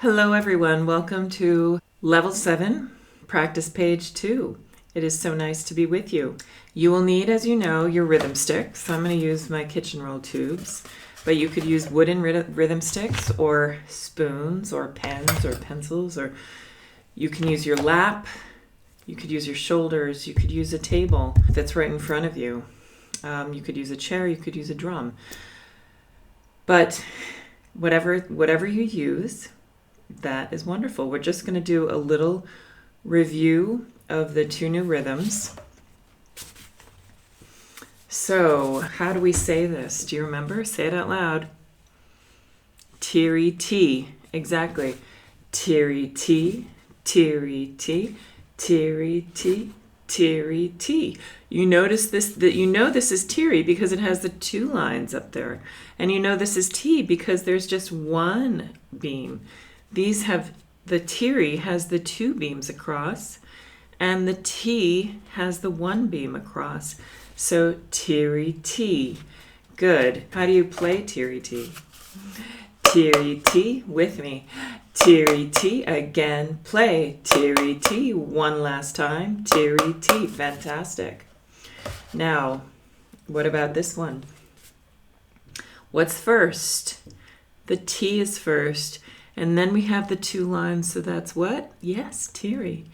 Hello everyone, welcome to Level 7, Practice Page 2. It is so nice to be with you. You will need, as you know, your rhythm sticks. So I'm going to use my kitchen roll tubes, but you could use wooden rhythm sticks or spoons or pens or pencils, or you can use your lap, you could use your shoulders, you could use a table that's right in front of you. You could use a chair, you could use a drum. But whatever you use, that is wonderful. We're just going to do a little review of the two new rhythms. So, how do we say this? Do you remember? Say it out loud. Teary-tee. Exactly. Teary-tee, teary-tee, teary-tee, teary-tee. You notice this, that you know this is teary because it has the two lines up there. And you know this is tee because there's just one beam. These have, the teary has the two beams across, and the tee has the one beam across. So teary-tee. Good. How do you play teary-tee? Teary-tee with me. Teary-tee again. Play teary-tee one last time. Teary-tee. Fantastic. Now, what about this one? What's first? The tee is first. And then we have the two lines, so that's what? Yes, teary.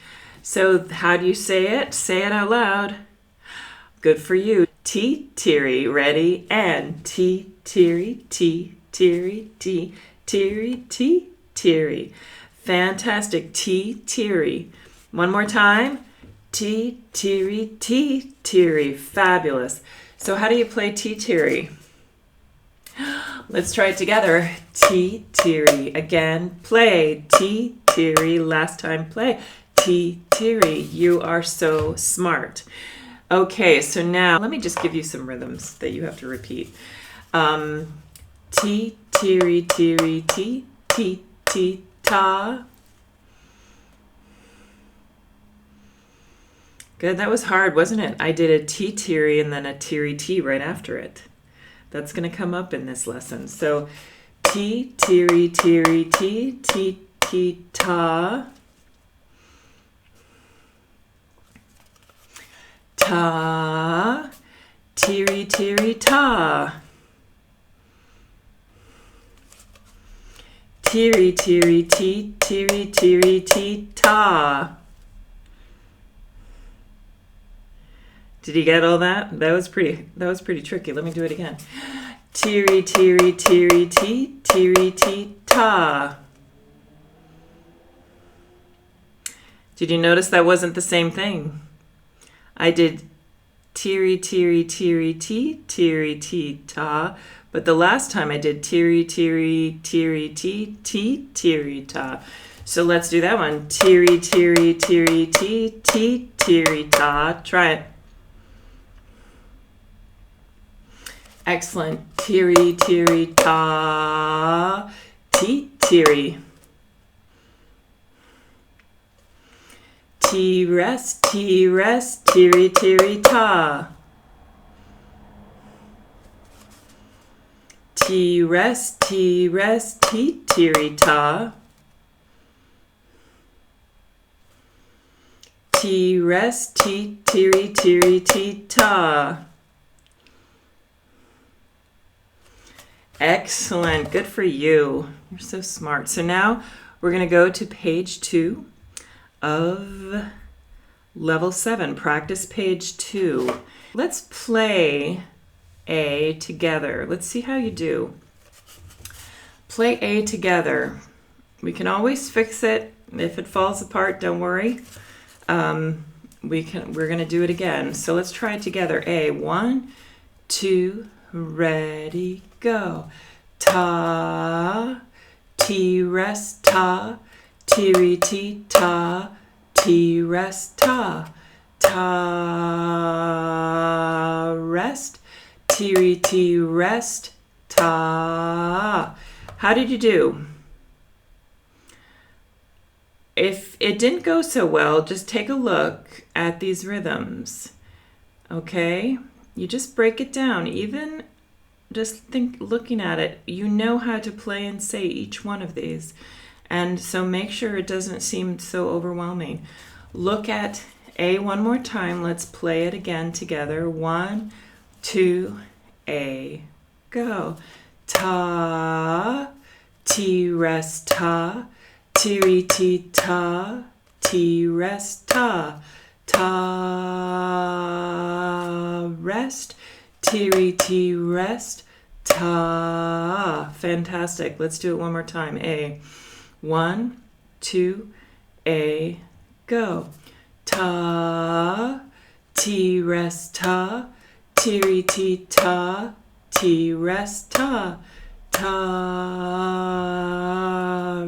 So how do you say it? Say it out loud. Good for you. Tee, teary. Ready? And tee, teary, tee, teary, tee, teary, tee, teary. Fantastic. Tee, teary. One more time. Tee, teary, tee, teary. Fabulous. So how do you play tee, teary? Let's try it together. Tee, teary. Again, play. Tee, teary. Last time, play. Tee, teary. You are so smart. Okay, so now let me just give you some rhythms that you have to repeat. Tee, teary, teary, tee, tee, tee, ta. Good, that was hard, wasn't it? I did a tee, teary, and then a teary, tee right after it. That's going to come up in this lesson. So, tee, teary, teary, tee, tee, tee, ta. Ta. Teary, teary, ta. Teary, teary, tee, teary, teary, tee, ta. Did you get all that? That was pretty tricky. Let me do it again. Teary, teary, teary, tee, teary, tee, ta. Did you notice that wasn't the same thing? I did teary, teary, teary, tee, teary, tee, ta. But the last time I did teary, teary, teary, tee, tee, teary, ta. So let's do that one. Teary, teary, teary, tee, tee, teary, ta. Try it. Excellent. Teary, teary, ta, tee, teary. Tee, rest, teary, teary, ta. Tee, rest, tee, teary, ta. Tee, rest, teary, tee, ta. Excellent. Good for you. You're so smart. So now we're going to go to page 2 of level 7, practice page 2. Let's play A together. Let's see how you do. Play A together. We can always fix it. If it falls apart, don't worry. We're going to do it again. So let's try it together. A, 1, 2, ready, go. Ta, tee, rest, ta, teary, tee, ta, tee, rest, ta, ta, rest, teary, tee, rest, ta. How did you do? If it didn't go so well, just take a look at these rhythms, okay? You just break it down. Even just looking at it, you know how to play and say each one of these. And so make sure it doesn't seem so overwhelming. Look at A one more time. Let's play it again together. 1, 2, A, go. Ta, ti, rest, ta, tiri, ti, ta, ti, rest, ta, ta, rest, tiri, ti, rest, ta. Fantastic. Let's do it one more time. A. 1, 2, A, go. Ta, ti, rest, ta, tiri, ti, ta, ti, rest, ta, ta,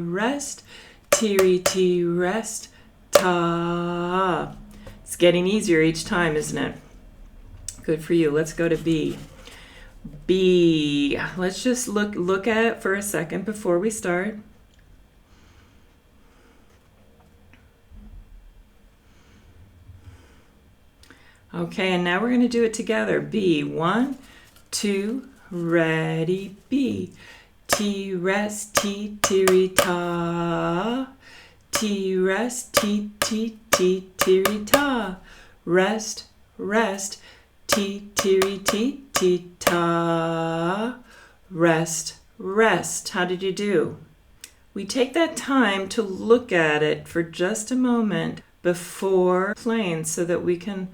rest, tiri, ti, rest, ta. It's getting easier each time, isn't it? Good for you. Let's go to B. B. Let's just look at it for a second before we start. Okay, and now we're going to do it together. B. 1, 2, ready, B. Ti, rest, ti, tiri, ta. Ti, rest, ti, ti, ti, tiri, ta. Rest, rest, ti, tiri, ti, ti, ta. Rest, rest. How did you do? We take that time to look at it for just a moment before playing so that we can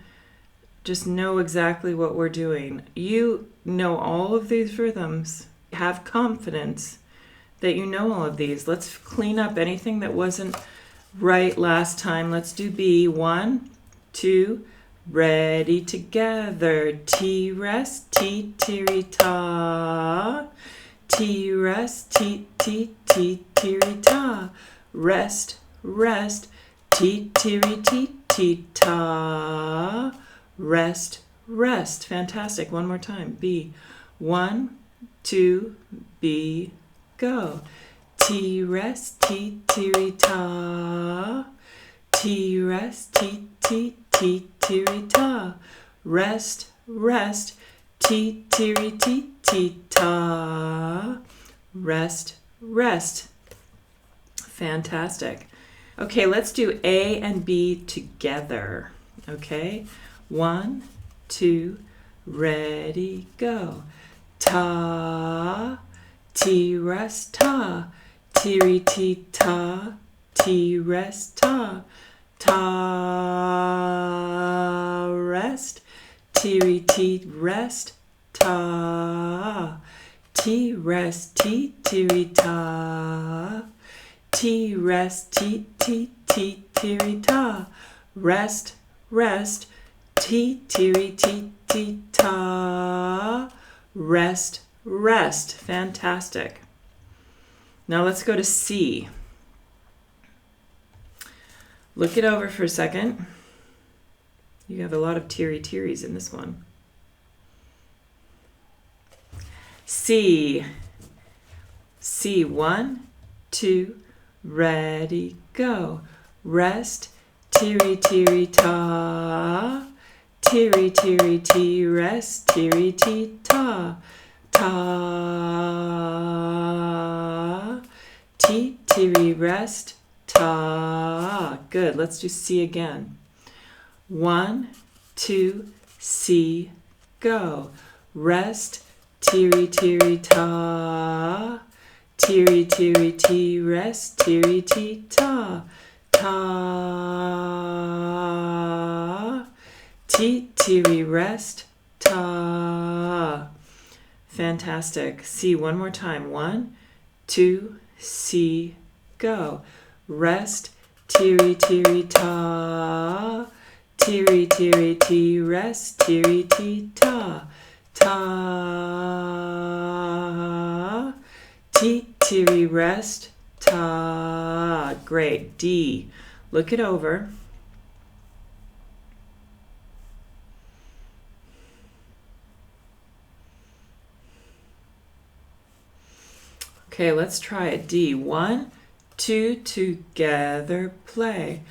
just know exactly what we're doing. You know all of these rhythms. Have confidence that you know all of these. Let's clean up anything that wasn't right last time. Let's do B. 1, 2, ready, together. Ti, rest, ti, tiri, ta. Ti, rest, ti, ti, ti, tiri, ta. Rest, rest, ti, tiri, ti, ti, ta. Rest, rest. Fantastic. One more time. B. 1, 2, B, go. Ti, rest, ti, tiri, ta. Ti, rest, ti, ti, ti, tiri, ta. Rest, rest, ti, tiri, ti, ti, ta. Rest, rest. Fantastic. Okay, let's do A and B together. Okay? 1, 2, ready, go. Ta, ti, rest, ta, tiri, ti, ta, ti, rest, ta, ta, rest, tiri, ti, rest, ta, ti, rest, ti, tiri, ta, ti, rest, ti, ti, ti, tiri, ta, rest, rest, ti, tiri, ti, ti, ta. Rest, rest. Fantastic. Now let's go to C. Look it over for a second. You have a lot of tiri-tiris in this one. C. C. 1, 2, ready, go. Rest, tiri, tiri, ta. Tiri, tiri, ti, rest, tiri, ti, ta. Ta. Ti, tiri, rest, ta. Good. Let's do C again. 1, 2, C, go. Rest, tiri, tiri, ta. Tiri, tiri, ti, rest, tiri, ti, ta. Ta. Ti, tiri, rest, ta. Fantastic. C one more time. 1, 2, C, go. Rest, tiri, tiri, ta. Tiri, tiri, ti, rest, tiri, ti, ta. Ta. Ti, tiri, rest, ta. Great. D. Look it over. Okay, let's try it. D. 1, 2, together, play.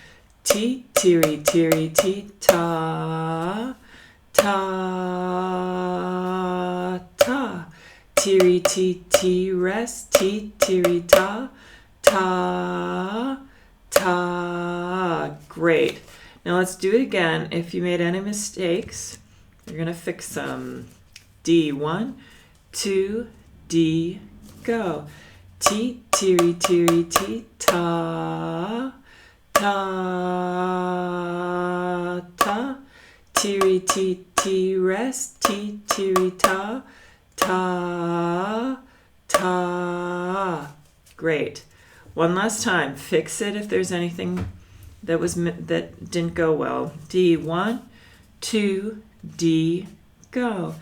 Ti, tiri, tiri, ti, ta. Ta, ta. Tiri, ti, ti, rest, ti, tiri, ta. ta, ta. Great. Now let's do it again. If you made any mistakes, you're going to fix them. D, 1, 2, D, go. Ti, tiri, tiri, ti, ta, ta, ta. Tiri, ti, ti, rest, ti, tiri, ta, ta, ta. Great. One last time. Fix it if there's anything that didn't go well. D, 1, 2, D, go.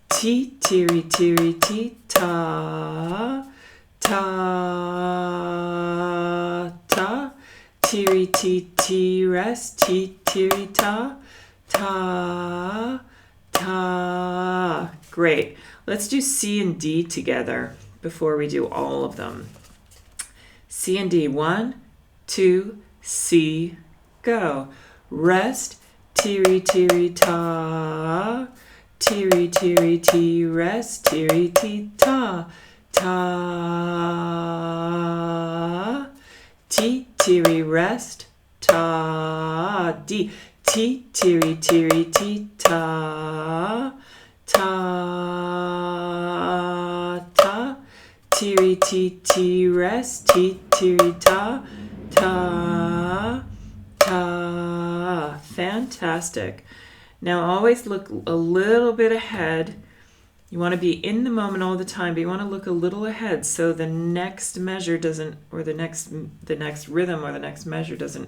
Ti, tiri, tiri, ti, ta, ta, ta. Tiri, ti, ti, rest, ti, tiri, ta, ta, ta. Great. Let's do C and D together before we do all of them. C and D. 1, 2, C, go. Rest, tiri, tiri, ta. Tiri, tiri, ti, rest, tiri, ti, ta. Ta. Ti, tiri, rest, ta. D. Ti, tiri, tiri, ti, ta. Ta, ta. Tiri, ti, ti, rest, ti, tiri, ta. Ta, ta. Fantastic. Now always look a little bit ahead. You want to be in the moment all the time, but you want to look a little ahead so the next measure doesn't, or the next rhythm or the next measure doesn't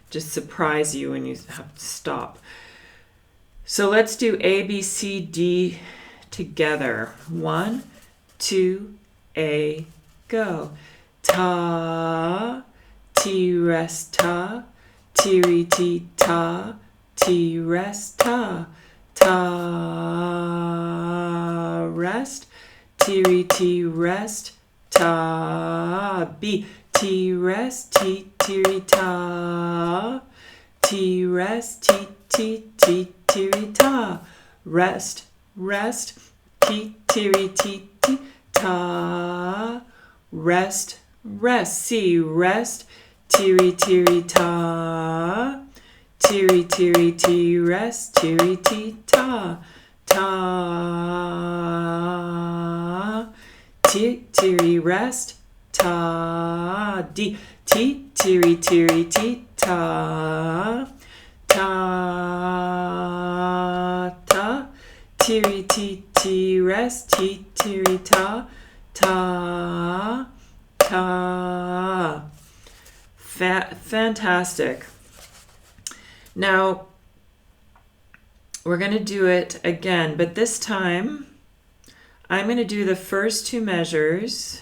just surprise you and you have to stop. So let's do A, B, C, D together. 1, 2, A, go. Ta, ti, rest, ta. Tiri, ti, ta. Ti, rest, ta. Ta, rest. Tiri, ti, rest, ta. B. Ti, rest, ti, tiri, ta. Ti, rest, ti, ti, ti, tiri, ta. Rest, rest. Ti, tiri, ti, ti, ta. Rest, rest. C, rest. Tiri, tiri, ta. Tiri, tiri, ti, rest, tiri, ti, ta, ta. Ti, tiri, rest, ta. D. Ti, tiri, tiri, ti, ta. Ta, ta. Tiri, ti, ti, rest, ti, tiri, ta. Ta, ta. Fantastic. Now, we're going to do it again, but this time I'm going to do the first two measures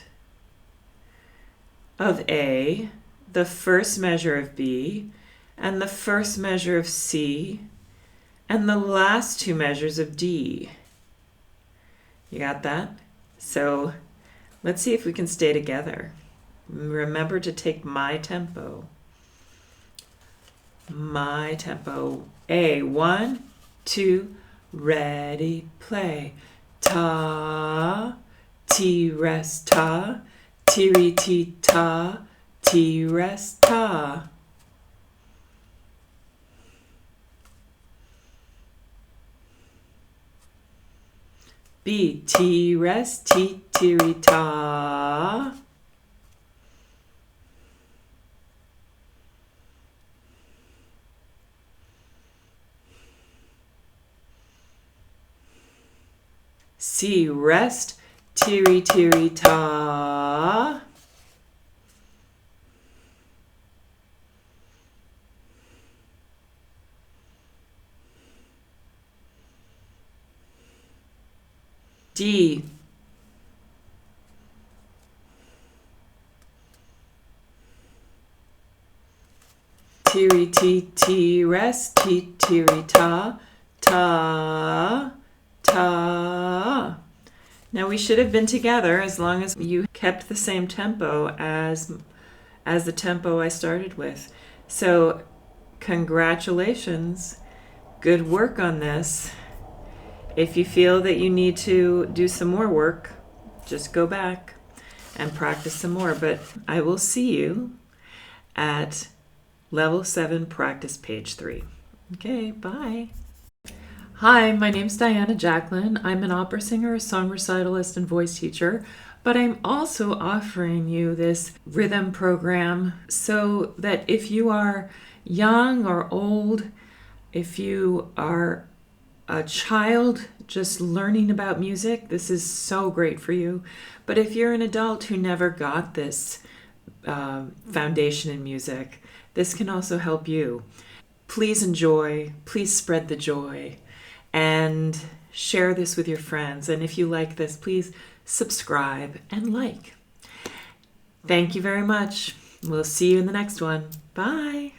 of A, the first measure of B, and the first measure of C, and the last two measures of D. You got that? So let's see if we can stay together. Remember to take my tempo. My tempo. A, 1, 2, ready, play. Ta, ti, rest, ta. Tiri, ti, ta. Ti, rest, ta. B, ti, rest, ti, tiri, ta. C, rest, tiri, tiri, ta. D, tiri, ti, ti, rest, ti, tiri, ta, ta, ta. Now we should have been together as long as you kept the same tempo as the tempo I started with. So congratulations. Good work on this. If you feel that you need to do some more work, just go back. and practice some more. But I will see you at Level 7 Practice Page 3. Okay, bye. Hi, my name's Diana Jacklin. I'm an opera singer, song recitalist, and voice teacher, but I'm also offering you this rhythm program so that if you are young or old, if you are a child just learning about music, this is so great for you. But if you're an adult who never got this foundation in music, this can also help you. Please enjoy, please spread the joy, and share this with your friends. And if you like this, please subscribe and like. Thank you very much. We'll see you in the next one. Bye.